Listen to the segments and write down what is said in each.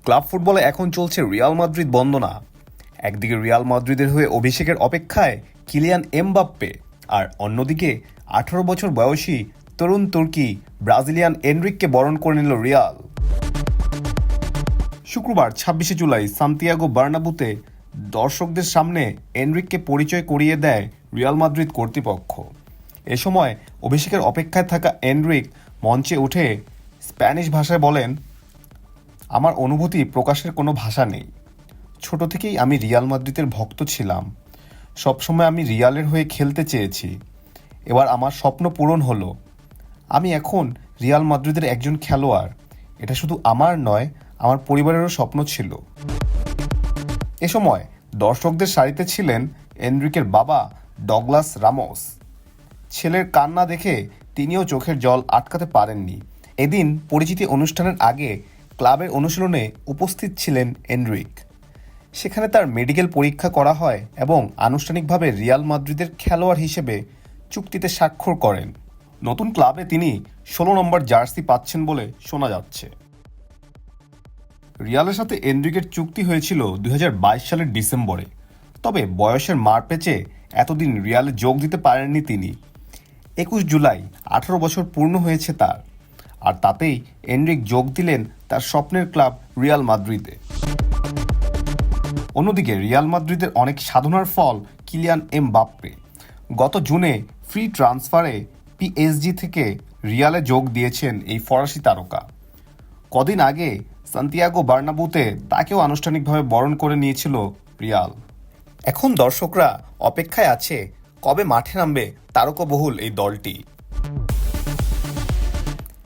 Club ফুটবলে এখন চলছে রিয়াল মাদ্রিদ বন্দনা। একদিকে রিয়াল মাদ্রিদের হয়ে অভিষেকের অপেক্ষায় কিলিয়ান এমবাপ্পে, আর অন্যদিকে 18 বছর বয়সী তরুণ তুর্কি ব্রাজিলিয়ান এনরিককে বরণ করে নিল রিয়াল। শুক্রবার 26 জুলাই সান্তিয়াগো বার্নাব্যুতে দর্শকদের সামনে এনরিককে পরিচয় করিয়ে দেয় রিয়াল মাদ্রিদ কর্তৃপক্ষ। এ সময় অভিষেকের অপেক্ষায় থাকা এনরিক মঞ্চে উঠে স্প্যানিশ ভাষায় বলেন, আমার অনুভূতি প্রকাশের কোনো ভাষা নেই। ছোট থেকেই আমি রিয়াল মাদ্রিদের ভক্ত ছিলাম। সবসময় আমি রিয়ালের হয়ে খেলতে চেয়েছি। এবার আমার স্বপ্ন পূরণ হলো। আমি এখন রিয়াল মাদ্রিদের একজন খেলোয়াড়। এটা শুধু আমার নয়, আমার পরিবারেরও স্বপ্ন ছিল। এ সময় দর্শকদের সারিতে ছিলেন এনরিকের বাবা ডগলাস রামোস। ছেলের কান্না দেখে তিনিও চোখের জল আটকাতে পারেননি। এদিন পরিচিতি অনুষ্ঠানের আগে ক্লাবের অনুশীলনে উপস্থিত ছিলেন এনরিক। সেখানে তার মেডিকেল পরীক্ষা করা হয় এবং আনুষ্ঠানিকভাবে রিয়াল মাদ্রিদের খেলোয়াড় হিসেবে চুক্তিতে স্বাক্ষর করেন। নতুন ক্লাবে তিনি 16 নম্বর জার্সি পাচ্ছেন বলে শোনা যাচ্ছে। রিয়ালের সাথে এনরিকের চুক্তি হয়েছিল 2022 সালের ডিসেম্বরে। তবে বয়সের মারপ্যাচে এতদিন রিয়ালে যোগ দিতে পারেননি তিনি। 21 জুলাই 18 বছর পূর্ণ হয়েছে তার, আর তাতেই এনরিক যোগ দিলেন তার স্বপ্নের ক্লাব রিয়াল মাদ্রিদে। অন্যদিকে রিয়াল মাদ্রিদের অনেক সাধনার ফল কিলিয়ান এমবাপ্পে। গত জুনে ফ্রি ট্রান্সফারে পিএসজি থেকে রিয়ালে যোগ দিয়েছেন এই ফরাসি তারকা। কদিন আগে সান্তিয়াগো বার্নাব্যুতে তাকেও আনুষ্ঠানিকভাবে বরণ করে নিয়েছিল রিয়াল। এখন দর্শকরা অপেক্ষায় আছে কবে মাঠে নামবে তারকাবহুল এই দলটি।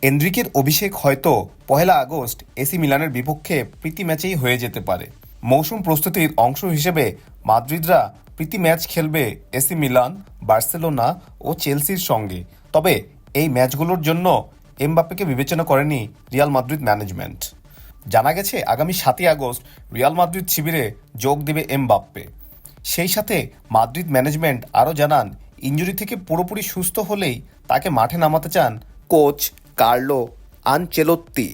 এনরিকের অভিষেক হয়তো 1 আগস্ট এসি মিলানের বিপক্ষে প্রীতি ম্যাচেই হয়ে যেতে পারে। মৌসুম প্রস্তুতির অংশ হিসেবে মাদ্রিদরা প্রীতি ম্যাচ খেলবে এসি মিলান, বার্সেলোনা ও চেলসির সঙ্গে। তবে এই ম্যাচগুলোর জন্য এমবাপ্পেকে বিবেচনা করেনি রিয়াল মাদ্রিদ ম্যানেজমেন্ট। জানা গেছে আগামী 7 আগস্ট রিয়াল মাদ্রিদ শিবিরে যোগ দেবে এমবাপ্পে। সেই সাথে মাদ্রিদ ম্যানেজমেন্ট আরও জানান, ইনজুরি থেকে পুরোপুরি সুস্থ হলেই তাকে মাঠে নামাতে চান কোচ কার্লো আনচেলোত্তি।